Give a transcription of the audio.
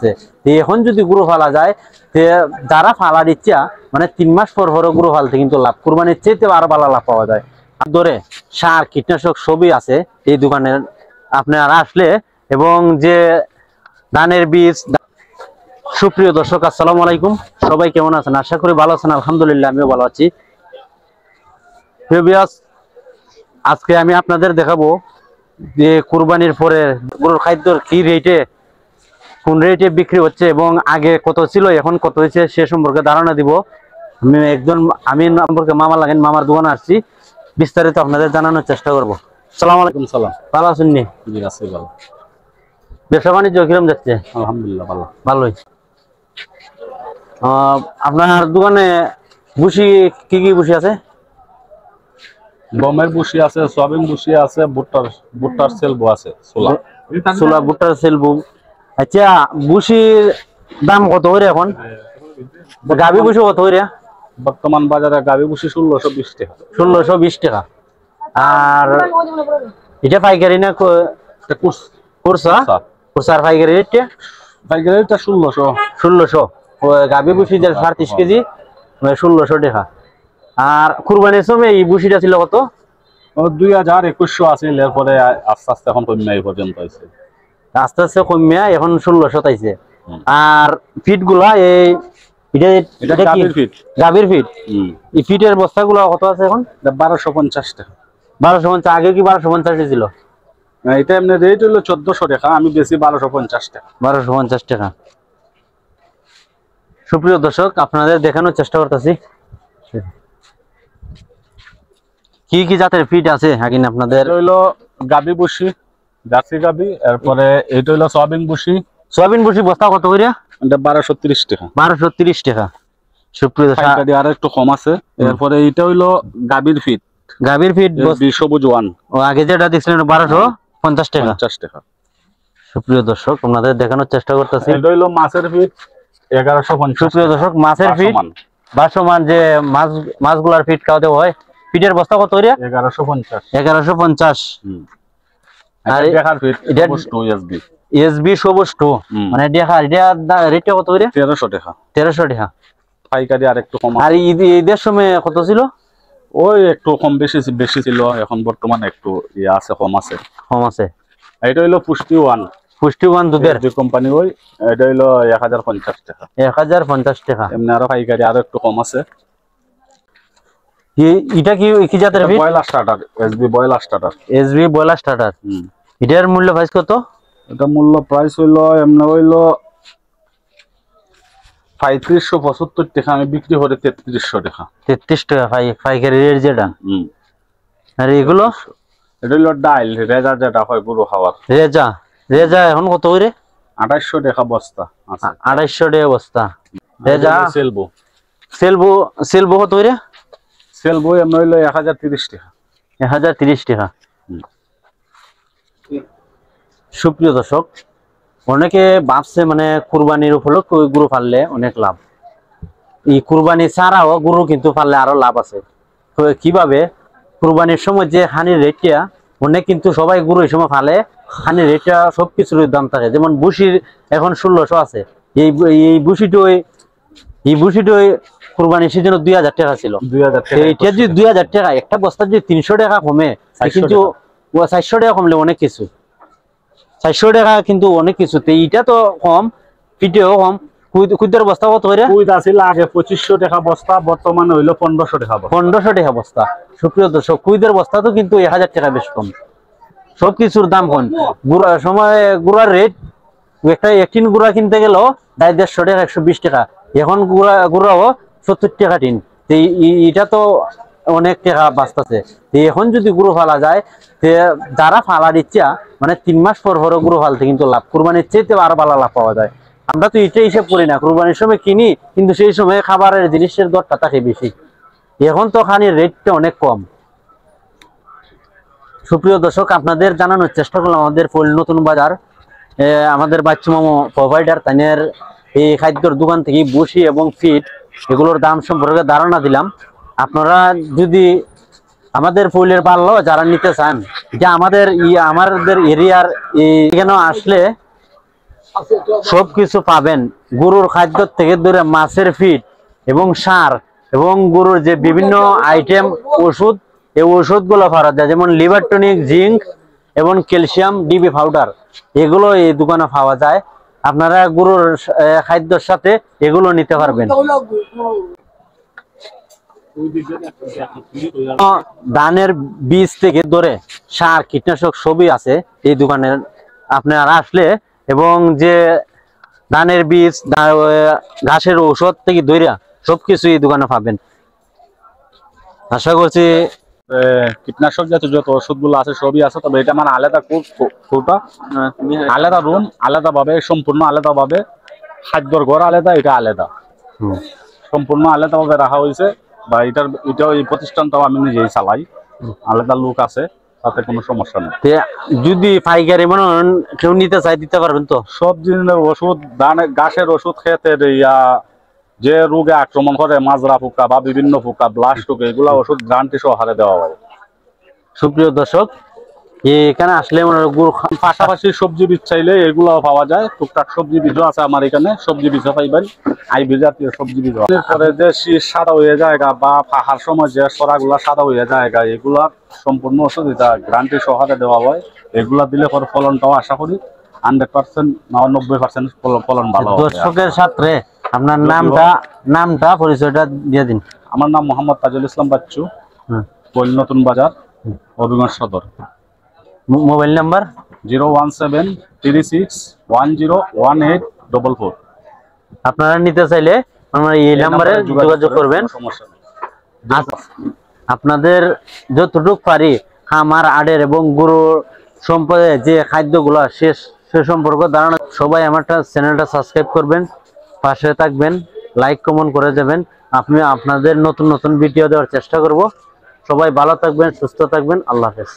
আছে। এখন যদি গরু ফালা যায় যারা ফালার ইচ্ছা মানে 3 মাস পর পর গরু ফালতে কিন্তু লাভ, কুরবানির চেয়ে আরো ভালো লাভ পাওয়া যায়। ধরে সার কীটনাশক সবই আছে এই দোকানের আপনারা আসলে, এবং যে ধানের বীজ। সুপ্রিয় দর্শক আসসালামু আলাইকুম, সবাই কেমন আছেন? আশা করি ভালো আছেন। আলহামদুলিল্লাহ আমিও ভালো আছি। আজকে আমি আপনাদের দেখাবো যে কুরবানির পরে গরুর খাদ্যর কি রেটে, কোন রেটে বিক্রি হচ্ছে এবং আগে কত ছিল এখন কত হয়েছে সে সম্পর্কে ধারণা দিব। আমি সম্পর্কে মামা লাগেন, মামার দোকানে আসছি, বিস্তারিত আপনাদের জানানোর চেষ্টা করবো। আসসালামু আলাইকুম। সালাম। ভালো আছেন নি? জি আছি ভালো। ব্যবসা বাণিজ্য কিরকম যাচ্ছে? আলহামদুলিল্লাহ ভালো। ভালোই। আপনার দোকানে ভুসি কি কি ভুসি আছে? গমের ভুসি আছে, সয়াবিন ভুসি আছে, ভুট্টার সেলবো আছে, ছোলা ভুট্টার সেলবো। আচ্ছা, ভুসির দাম কত করে এখন? গাভী ভুসি কত করে বর্তমান বাজারে? গাভী ভুসি 1620 টাকা। 1620 টাকা। আর এটা পাইকারি না কুরসা? কুরসার পাইকারি রেটটা? পাইকারি রেটটা 1600। গাভী ভুসি যে 30 কেজি 1600 টাকা। আর কুরবানির সময় এই ভুসিটা ছিল কত? 2000-2100 আছে, এরপরে আস্তে আস্তে এখন কমে এই পর্যন্ত আছে, আস্তে আস্তে কমে এখন 1600 তাইছে। আর ফিট গুলা এটা গাভীর ফিট। এই ফিটের বস্তা গুলা কত আছে এখন? 1250 টাকা। 1250। আগে কি 1250 ছিল? এটা এমনি রেট হলো 1400 টাকা, আমি বেশি 1250 টাকা। 1250 টাকা। সুপ্রিয় দর্শক আপনাদের দেখানোর চেষ্টা করতেছি কি কি জাতের ফিট আছে এখন আপনাদের। হইলো গাভী ভুসি, জার্সি গাভী। এরপরে এটা হইলো সয়াবিন ভুসি। সয়াবিন ভুসি বস্তা কত করে? এটা 1230 টাকা। 1230 টাকা। সুপ্রিয় দর্শক আর একটু কম আছে। এরপরে এটা হইলো গাভীর ফিট। গাভীর ফিট সবুজ ওয়ান। ও আগে যেটা দেখছিলেন 1250 টাকা। 50 টাকা। সুপ্রিয় দর্শক আপনাদের দেখানোর চেষ্টা করতেছি। এটা হইলো মাছের ফিট 1150। সুপ্রিয় দর্শক মাছের ফিট বাসমান যে মাছগুলার ফিট খাওয়াতে হয়, ফিটের বস্তা কত করে? 1150। 1150। আর দেখার ফিট এটা এসবি সবুজ 2 মানে দেখার এটা রেটটা কত করে? 1300 টাকা। 1300 টাকা। পাইকারি আর একটু কম। আর ঈদের সময় কত ছিল? ওই একটু কম বেশি ছিল, এখন বর্তমানে একটু আছে, কম আছে। এটা হইলো পুষ্টি ওয়ান দুধের যে কোম্পানি, ওই এটা হইলো 1050 টাকা। 1050 টাকা। এমনি আরো পাইকারি আরো একটু কম আছে। এটা কি জাতের fit? Boiler starter, SB boiler starter. SB boiler starter. এটার মূল্য প্রাইস কত? এটা মূল্য প্রাইস হইলো এমনি হইলো 3575 টাকা, আমি বিক্রি করে 3300 টাকা। 33 টাকা পাইকারি রেট যেটা। আর এগুলো? এটা হইলো ডাইল রেজা, যেটা হয় গরু খাওয়ার। রেজা এখন কত করে? 2800 টাকা বস্তা আছে। 2800 টাকা বস্তা রেজা। সেলবো কত করে? সেলবো এমনি হইলো 1030 টাকা। 1030 টাকা। সুপ্রিয় দর্শক অনেকে ভাবছে মানে কুরবানির উপলক্ষে ওই গরু ফাললে অনেক লাভ। এই কুরবানি ছাড়াও গরু কিন্তু ফাললে আরো লাভ আছে। তো কিভাবে? কুরবানির সময় যে হানির রেটটা অনেক কিন্তু সবাই গরু এই সময় ফালে, হানির রেটটা সবকিছুর দাম থাকে। যেমন ভুসির এখন 1600 আছে। এই ভুসিটো কুরবানির সিজনে 2000 টাকা ছিল। 2000 টাকা। এইটা যদি 2000 টাকা, একটা বস্তা যদি 300 টাকা কমে, কিন্তু 400 টাকা কমলে অনেক কিছু। 400 টাকা কিন্তু অনেক কিছু। এইটা তো কম, ফিটেও কম। কুইদের বস্তা কত করে? কুইদ আছিল আগে 2500 টাকা বস্তা, বর্তমানে হইলো 1500 টাকা বস্তা। 1500 টাকা বস্তা। সুপ্রিয় দর্শক কুইদের বস্তা তো কিন্তু 1000 টাকা বেশ কম। সবকিছুর দাম কম। গুড়ার রেট একটিন গুড়া কিনতে গেল 150 টাকা 120 টাকা। এখন গুড়াও 70 টাকা টিন। এটা তো অনেক টাকা বাঁচতেছে। এখন যদি গরু ফালা যায় যারা ফালার ইচ্ছা মানে 3 মাস পর পর গরু ফালতে কিন্তু লাভ, কুরবানির চেয়ে আরো ভালো লাভ পাওয়া যায়। আমরা তো এটা হিসেব করি না, কুরবানির সময় কিনি কিন্তু সেই সময় খাবারের জিনিসের দরটা থাকে বেশি। এখন তো খানির রেটটা অনেক কম। সুপ্রিয় দর্শক আপনাদের জানানোর চেষ্টা করলাম আমাদের নতুন বাজার আমাদের বাচ্চু মামু প্রোভাইডার তাদের এই খাদ্যর দোকান থেকে ভুসি এবং ফিট এগুলোর দাম সম্পর্কে ধারণা দিলাম। আপনারা যদি আমাদের ফুলের পাল্ল যারা নিতে চান, এটা আমাদের এরিয়ার এখানে আসলে সবকিছু পাবেন। গরুর খাদ্য থেকে ধরে মাছের ফিড এবং সার এবং গরুর যে বিভিন্ন আইটেম ওষুধ, এই ওষুধগুলো পাওয়া যায়, যেমন লিভার টনিক, জিঙ্ক এবং ক্যালসিয়াম ডিবি পাউডার, এগুলো এই দোকানে পাওয়া যায়। আপনারা গরুর খাদ্যের সাথে এগুলো নিতে পারবেন। ধানের বীজ থেকে ধরে সার, কীটনাশক সবই আছে এই দোকানের। আপনারা আসলে এবং যে ধানের বীজ, ঘাসের ঔষধ থেকে ধরে সবকিছু এই দোকানে পাবেন। আশা করছি কীটনাশক জাতীয় যত ওষুধগুলো আছে সবই আছে, তবে এটা মানে আলাদা কোটা, আলাদা রুম, আলাদা ভাবে, সম্পূর্ণ আলাদা ভাবে, খাদ্যর ঘর আলাদা, এটা আলাদা, সম্পূর্ণ আলাদা ভাবে রাখা হয়েছে। বা এটা এই প্রতিষ্ঠানটাও আমি নিজেই চালাই, আলাদা লোক আছে, তাতে কোনো সমস্যা নেই। যদি পাইকারি মনে কেউ নিতে চাই দিতে পারবেন তো? সব জিনিসের ওষুধ, ঘাসের ওষুধ, ক্ষেতের যে রোগে আক্রমণ করে, মাজরা পোকা বা বিভিন্ন পোকা, ব্লাস্ট পোকা, এগুলা ওষুধ গ্যারান্টি সহকারে দেওয়া হয়। সুপ্রিয় দর্শক, এখানে আসলে পাশাপাশি সবজি বীজ চাইলে এগুলাও পাওয়া যায়। টুকটাক সবজি বীজও আছে আমার এখানে, সবজি বীজও পাইবেন, আইবি জাতীয় সবজি বীজ। এরপরে যে শীষ সাদা হয়ে যায় বা পাহাড় সময় যে সরাগুলা সাদা হয়ে যায়, এগুলা সম্পূর্ণ ওষুধ এটা গ্যারান্টি সহকারে দেওয়া হয়। এগুলা দিলে পরে ফলনটাও আশা করি 100% না 90% ফলন ভালো হবে। দর্শকের সাথে আপনার নামটা পরিচয়টা দিয়ে দিন। আমার নাম মোহাম্মদ তাজুল ইসলাম বাচ্চু, নতুন বাজার, হবিগঞ্জ সদর। Mobile number 01736101844। আপনারা নিতে চাইলে আপনারা এই নাম্বারে যোগাযোগ করবেন। আপনাদের যতটুকু পারি খামার, আড়ের এবং গরু সম্পদে যে খাদ্যগুলো সে সম্পর্কে ধারণা। সবাই আমার চ্যানেলটা সাবস্ক্রাইব করবেন, পাশে থাকবেন, লাইক কমেন্ট করে যাবেন। আপনাদের নতুন নতুন ভিডিও দেওয়ার চেষ্টা করব। সবাই ভালো থাকবেন, সুস্থ থাকবেন। আল্লাহ হাফেজ।